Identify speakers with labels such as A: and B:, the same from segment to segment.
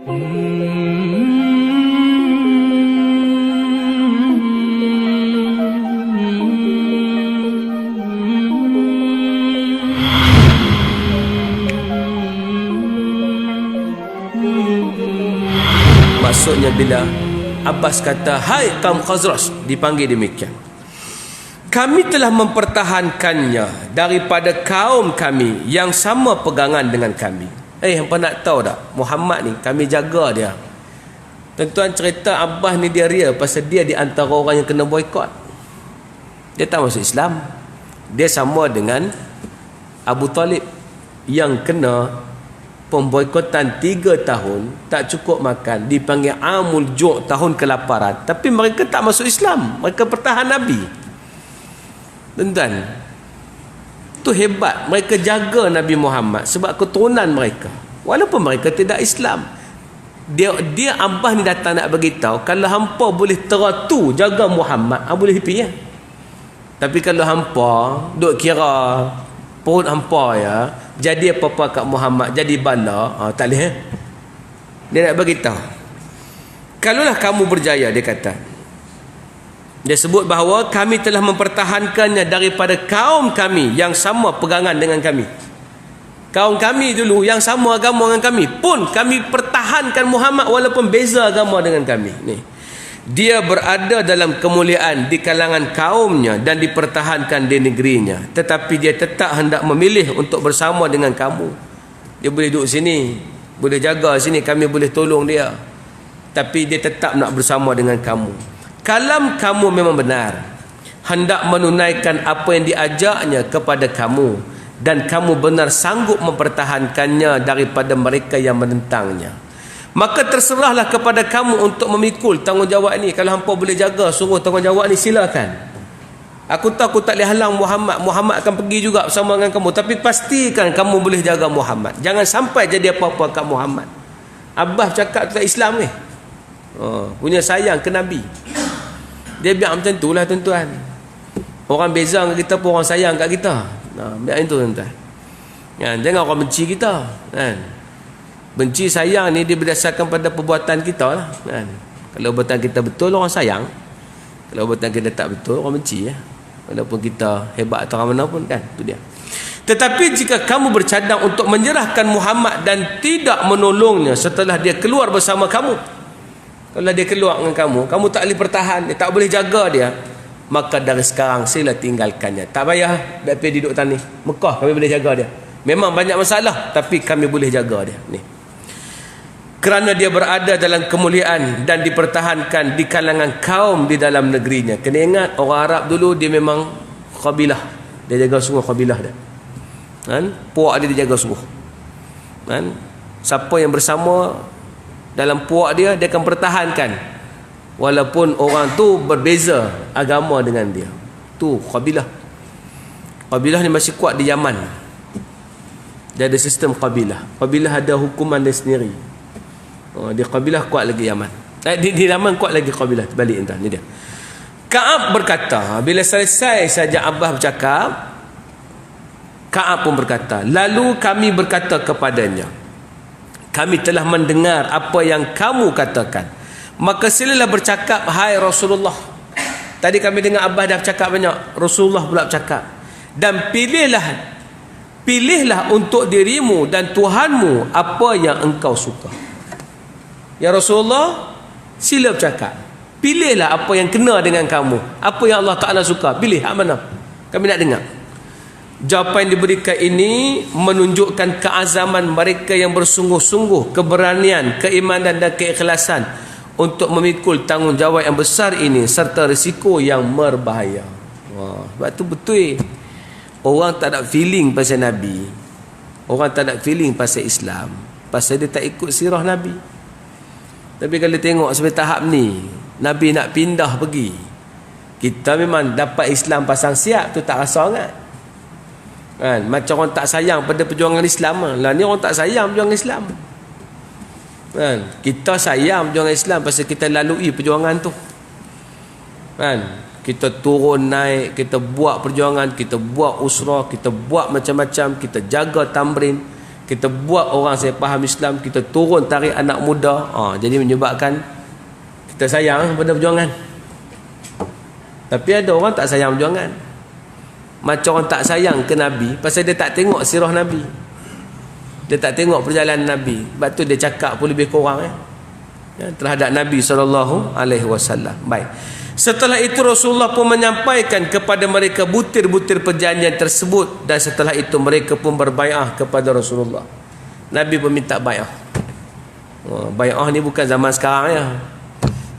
A: Maksudnya bila Abbas kata, hai kaum Khazraj, dipanggil demikian, kami telah mempertahankannya daripada kaum kami yang sama pegangan dengan kami. Hampa nak tahu tak, Muhammad ni kami jaga dia. Tuan-tuan, cerita Abbas ni dia ria pasal dia di antara orang yang kena boikot. Dia tak masuk Islam. Dia sama dengan Abu Talib yang kena pemboikotan 3 tahun, tak cukup makan, dipanggil Amul Ju', tahun kelaparan, tapi mereka tak masuk Islam, mereka pertahan Nabi. Tuan-tuan, tu hebat, mereka jaga Nabi Muhammad sebab keturunan mereka, walaupun mereka tidak Islam. Dia Abbas ni datang nak beritahu, kalau hampa boleh teratu jaga Muhammad, boleh happy ya. Tapi kalau hampa duk kira perut hampa ya, jadi apa-apa kat Muhammad, jadi bala, tak boleh. Dia nak beritahu, kalaulah kamu berjaya, dia kata, dia sebut bahawa kami telah mempertahankannya daripada kaum kami yang sama pegangan dengan kami. Kaum kami dulu yang sama agama dengan kami pun kami pertahankan Muhammad walaupun beza agama dengan kami. Ni, dia berada dalam kemuliaan di kalangan kaumnya dan dipertahankan di negerinya, tetapi dia tetap hendak memilih untuk bersama dengan kamu. Dia boleh duduk sini, boleh jaga sini, kami boleh tolong dia, tapi dia tetap nak bersama dengan kamu. Kalam kamu memang benar, hendak menunaikan apa yang diajaknya kepada kamu, dan kamu benar sanggup mempertahankannya daripada mereka yang menentangnya. Maka terserahlah kepada kamu untuk memikul tanggungjawab ini. Kalau hampa boleh jaga suruh tanggungjawab ni, silakan. Aku tahu aku tak boleh halang Muhammad, Muhammad akan pergi juga bersama dengan kamu, tapi pastikan kamu boleh jaga Muhammad, jangan sampai jadi apa-apa kat Muhammad. Abbas cakap tak Islam ni, punya sayang ke Nabi. Dia biar macam tu lah tuan-tuan. Orang beza dengan kita pun orang sayang kat kita. Biar itu tuan-tuan. Jangan orang benci kita kan. Benci sayang ni dia berdasarkan pada perbuatan kita lah kan. Kalau perbuatan kita betul, orang sayang. Kalau perbuatan kita tak betul, orang benci ya. Walaupun kita hebat atau orang mana pun kan, tu dia. Tetapi jika kamu bercadang untuk menyerahkan Muhammad dan tidak menolongnya setelah dia keluar bersama kamu, kalau dia keluar dengan kamu tak boleh pertahan, dia tak boleh jaga dia, maka dari sekarang sila tinggalkannya. Tak payah dah pergi duduk tanah Mekah, kami boleh jaga dia. Memang banyak masalah, tapi kami boleh jaga dia ni. Kerana dia berada dalam kemuliaan dan dipertahankan di kalangan kaum di dalam negerinya. Kena ingat, orang Arab dulu dia memang kabilah, dia jaga sungguh kabilah dia kan? Puak dia jaga sungguh kan? Siapa yang bersama dalam puak dia, dia akan pertahankan walaupun orang tu berbeza agama dengan dia. Tu kabilah. Kabilah ni masih kuat di Yaman. Dia ada sistem kabilah. Kabilah ada hukuman dia sendiri. Di kabilah kuat lagi Yaman. Di Yaman kuat lagi kabilah. Balik entah ni dia. Ka'ab berkata, bila selesai saja Abbas bercakap, Ka'ab pun berkata, lalu kami berkata kepadanya, kami telah mendengar apa yang kamu katakan, maka silalah bercakap hai Rasulullah. Tadi kami dengar Abbas dah bercakap banyak, Rasulullah pula bercakap, dan pilihlah untuk dirimu dan Tuhanmu apa yang engkau suka. Ya Rasulullah, sila bercakap, pilihlah apa yang kena dengan kamu, apa yang Allah Ta'ala suka, pilih hak mana, kami nak dengar. Jawapan yang diberikan ini menunjukkan keazaman mereka yang bersungguh-sungguh, keberanian, keimanan dan keikhlasan untuk memikul tanggungjawab yang besar ini serta risiko yang berbahaya. Sebab tu betul, orang tak ada feeling pasal Nabi, orang tak ada feeling pasal Islam, pasal dia tak ikut sirah Nabi. Tapi kalau tengok sampai tahap ni, Nabi nak pindah pergi, kita memang dapat Islam pasang siap tu, tak rasa sangat kan? Macam orang tak sayang pada perjuangan Islam lah. Ni orang tak sayang perjuangan Islam kan? Kita sayang perjuangan Islam pasal kita lalui perjuangan tu kan? Kita turun naik, kita buat perjuangan, kita buat usrah, kita buat macam-macam, kita jaga tamrin, kita buat orang saya faham Islam, kita turun tarik anak muda, jadi menyebabkan kita sayang pada perjuangan. Tapi ada orang tak sayang perjuangan. Macam orang tak sayang ke Nabi pasal dia tak tengok sirah Nabi, dia tak tengok perjalanan Nabi. Sebab tu dia cakap pun lebih kurang terhadap Nabi SAW. Baik. Setelah itu Rasulullah pun menyampaikan kepada mereka butir-butir perjanjian tersebut, dan setelah itu mereka pun berbai'ah kepada Rasulullah. Nabi pun minta bai'ah. Bai'ah ni bukan zaman sekarang ya.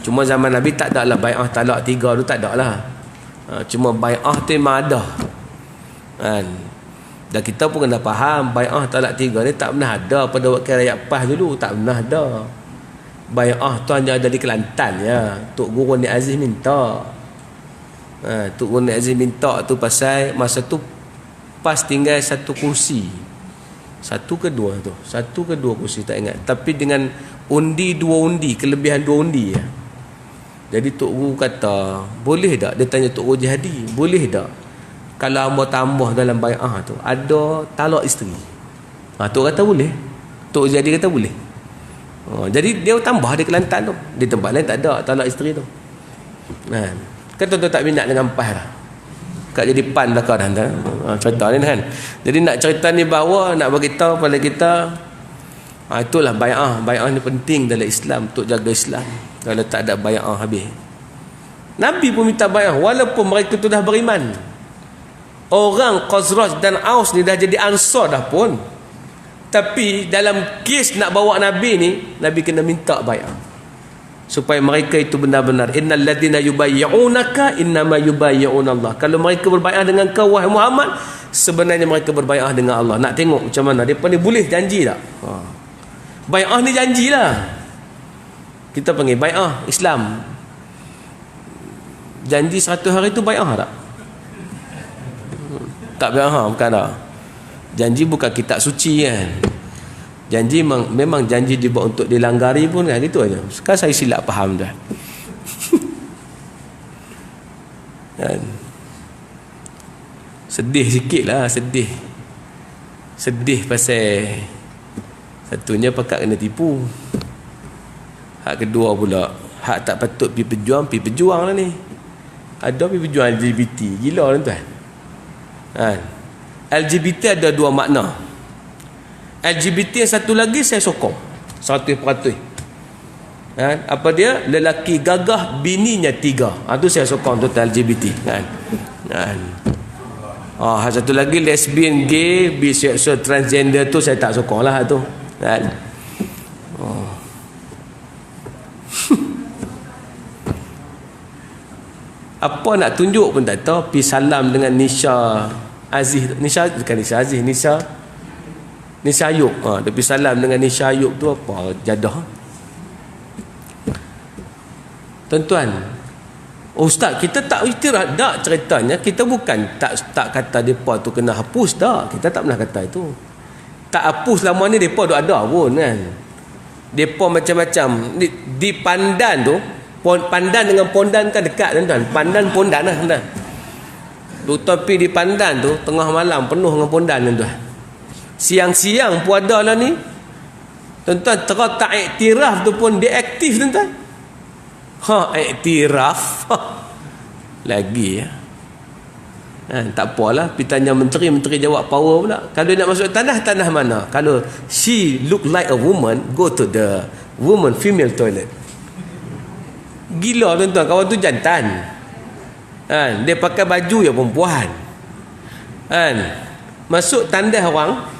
A: Cuma zaman Nabi tak ada lah bai'ah talak 3 tu, tak ada lah. Cuma bai'ah tu memang ada. Dan kita pun kena faham bai'ah talak 3 ni tak pernah ada pada wakil rakyat PAS dulu, tak pernah ada. Bai'ah tu hanya ada di Kelantan ya. Tok Guru Nik Aziz minta. Tok Guru Nik Aziz minta tu pasal masa tu PAS tinggal satu kursi. Satu ke dua kursi tak ingat. Tapi dengan undi 2 undi, kelebihan 2 undi ya. Jadi Tok Guru kata, boleh tak? Dia tanya Tok Guru Jihadi, boleh tak kalau hamba tambah dalam bai'ah tu ada talak isteri? Tok kata boleh. Tok Jihadi kata boleh. Jadi dia tambah di Kelantan tu. Di tempat lain tak ada talak isteri tu. Kan tuan-tuan tak minat dengan PAS lah. Kat jadi PAN belakang dah. Cerita ni kan. Jadi nak cerita ni bahawa nak bagi tahu pada kita, itulah bai'ah. Bai'ah ni penting dalam Islam untuk jaga Islam. Kalau tak ada bai'ah habis. Nabi pun minta bai'ah walaupun mereka tu dah beriman. Orang Khazraj dan Aus ni dah jadi Ansar dah pun. Tapi dalam kes nak bawa Nabi ni, Nabi kena minta bai'ah supaya mereka itu benar-benar, innal ladina yubayyi'unaka innama yubayyi'una Allah. Kalau mereka berbai'ah dengan kau wahai Muhammad, sebenarnya mereka berbai'ah dengan Allah. Nak tengok macam mana depa ni boleh janji tak? Bai'ah ni janjilah. Kita panggil bai'ah Islam. Janji 100 hari tu bai'ah tak? Tak bai'ah, bukan tak. Janji bukan kitab suci kan. Janji memang janji dibuat untuk dilanggari pun kan, gitu aja. Sekarang saya silap faham dah. Kan? Sedih sikit lah, sedih pasal satunya pakat kena tipu. Hak kedua pula, hak tak patut pergi pejuang lah ni. Ada pergi pejuang LGBT, gila lah tuan. Kan? LGBT ada 2 makna. LGBT yang satu lagi saya sokong 100%. Apa dia? Lelaki gagah, bininya 3. Tu saya sokong total LGBT kan. Satu lagi lesbian, gay, bisexual, transgender tu saya tak sokong lah tu kan. Apa nak tunjuk pun tak tahu. Pergi salam dengan Nisha Aziz, Nisha Ayub. Dia pergi salam dengan Nisha Ayub tu apa jadah. Tuan-tuan, ustaz kita tak iktiraf dak ceritanya. Kita bukan tak kata depa tu kena hapus dak. Kita tak pernah kata itu. Tak hapus lama ni depa duk ada pun kan. Depa macam-macam di Pandan tu. Pandan dengan Pondan kan dekat tuan-tuan. Pandan Pondan lah tuan-tuan. Tapi di Pandan tu tengah malam penuh dengan Pondan tuan-tuan. Siang-siang pun ada lah ni tuan-tuan. Terus tak iktiraf tu pun dia aktif tuan-tuan. Iktiraf lagi ya. Tak apalah. Pergi tanya menteri jawab power pula. Kalau nak masuk tanah mana? Kalau she look like a woman, go to the woman female toilet. Gila tuan-tuan. Kawan tu jantan. Dia pakai baju yang perempuan. Masuk tandas orang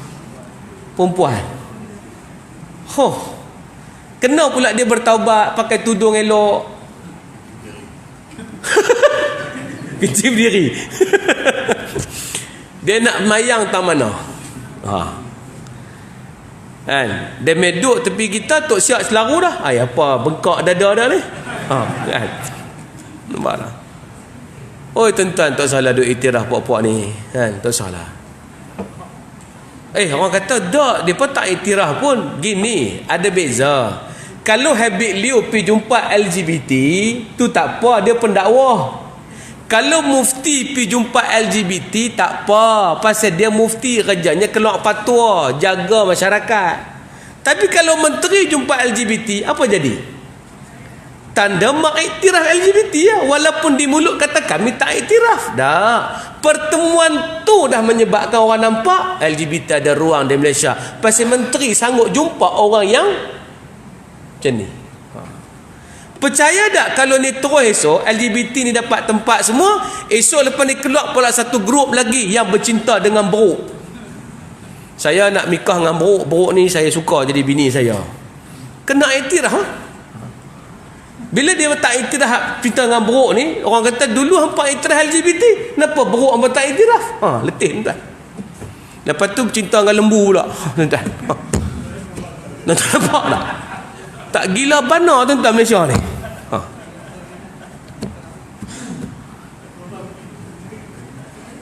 A: perempuan. Kena pula dia bertaubat pakai tudung elok. Kecil diri. Dia nak mayang tak mana. Dia meduk tepi kita tok siap selaru dah. Apa bengkak dada dah ni. Nampak tak? Oi tuan-tuan, tak salah duk iktiraf puak-puak ni kan, tak salah. Orang kata dak, depa tak iktiraf pun. Gini, ada beza. Kalau Habib Liu pergi jumpa LGBT tu tak apa, dia pendakwah. Kalau mufti pi jumpa LGBT tak apa, pasal dia mufti kerjanya keluar fatwa, jaga masyarakat. Tapi kalau menteri jumpa LGBT, apa jadi? Tanda mengiktiraf LGBT ya, walaupun di mulut kata kami tak iktiraf. Dah, pertemuan tu dah menyebabkan orang nampak LGBT ada ruang di Malaysia. Pasal menteri sanggup jumpa orang yang macam ni. Percaya tak kalau ni terus esok LGBT ni dapat tempat semua, esok lepas ni keluar pula satu grup lagi yang bercinta dengan beruk. Saya nak nikah dengan beruk, beruk ni saya suka jadi bini saya. Kena iktiraf ha? Bila dia tak iktiraf cinta dengan beruk ni, orang kata dulu hampa iktiraf LGBT, kenapa beruk hampa tak iktiraf? Letih tuan. Lepas tu cinta dengan lembu pula. Tuan-tuan. Tuan-tuan nampak tak? Tak gila bana tuan-tuan Malaysia ni.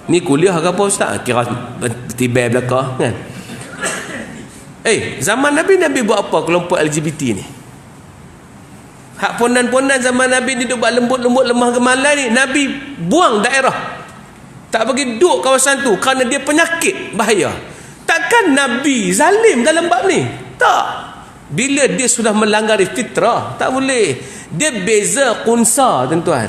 A: Ni kuliah ke apa ustaz? Kira tibai belakang kan. Zaman Nabi buat apa kelompok LGBT ni? Hak ponan-ponan zaman Nabi ni duduk buat lembut-lembut lemah gemalan ni, Nabi buang daerah. Tak bagi duduk kawasan tu kerana dia penyakit bahaya. Takkan Nabi zalim dalam bab ni? Tak. Bila dia sudah melanggar fitrah, tak boleh. Dia beza kunsa tuan-tuan.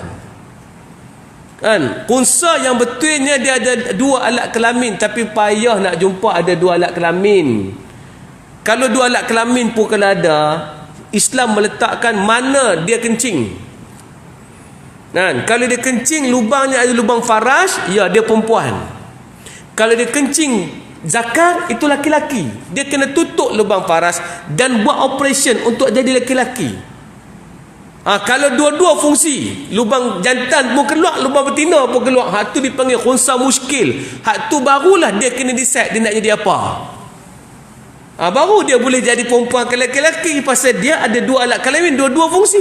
A: Kan? Kunsa yang betulnya dia ada dua alat kelamin, tapi payah nak jumpa ada dua alat kelamin. Kalau dua alat kelamin pun kalau ada, Islam meletakkan mana dia kencing. Kan? Kalau dia kencing lubangnya ada lubang faraj, ya dia perempuan. Kalau dia kencing zakar, itu laki-laki. Dia kena tutup lubang faraj dan buat operation untuk jadi laki-laki. Kalau dua-dua fungsi, lubang jantan pun keluar, lubang betina pun keluar, hak tu dipanggil khunsa muskil. Hak tu barulah dia kena decide dia nak jadi apa. Baru dia boleh jadi perempuan ke laki-laki, pasal dia ada dua alat kelamin, dua-dua fungsi.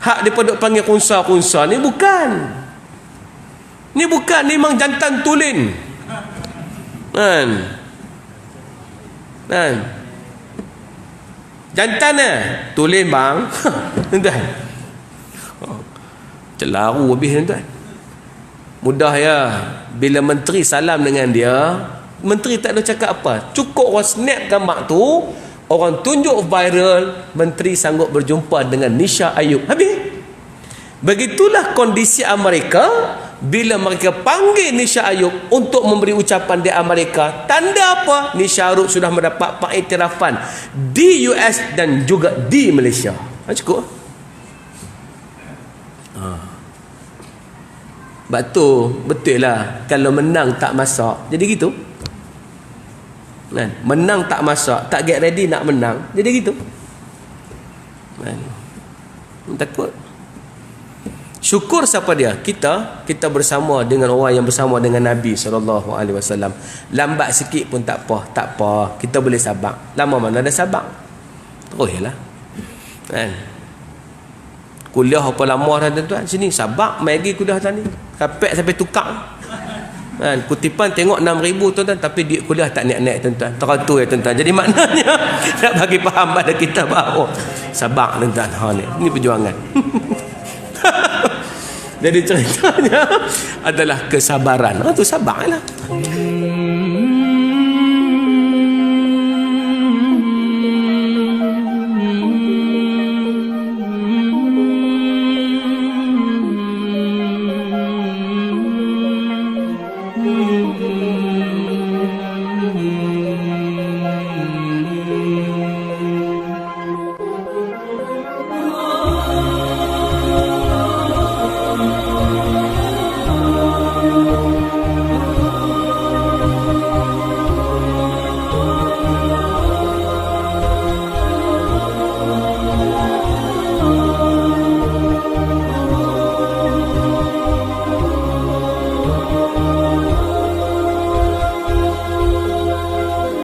A: Hak dia panggil khunsa ni bukan. Ni bukan, ni memang jantan tulen. Kan? Jantan tulen bang. Tuan. Celaru habis tuan. Mudah ya. Bila menteri salam dengan dia, menteri tak ada cakap apa. Cukup orang snap gambar tu, orang tunjuk viral, menteri sanggup berjumpa dengan Nisha Ayub. Habis. Begitulah kondisi Amerika. Bila mereka panggil Nisha Ayub untuk memberi ucapan di Amerika, tanda apa? Nisha Ayub sudah mendapat pengiktirafan di US dan juga di Malaysia. Cukup. Betul lah. Kalau menang tak masak, jadi gitu. Menang tak masak, tak get ready nak menang, jadi gitu. Takut. Syukur siapa dia? Kita bersama dengan orang yang bersama dengan Nabi SAW. Lambat sikit pun tak apa. Kita boleh sabar. Lama mana ada sabar? Teruslah. Kan? Kuliah apa lama dah tuan-tuan? Sini sabar, mai lagi kuliah tadi. Kapek sampai tukar. Kan? Kutipan tengok 6,000 tuan-tuan, tapi duit kuliah tak naik-naik tuan-tuan. Teratur ya tuan-tuan. Jadi maknanya nak bagi faham pada kita bahawa sabar tuan-tuan. Ni perjuangan. Jadi ceritanya adalah kesabaran. Tu sabarlah.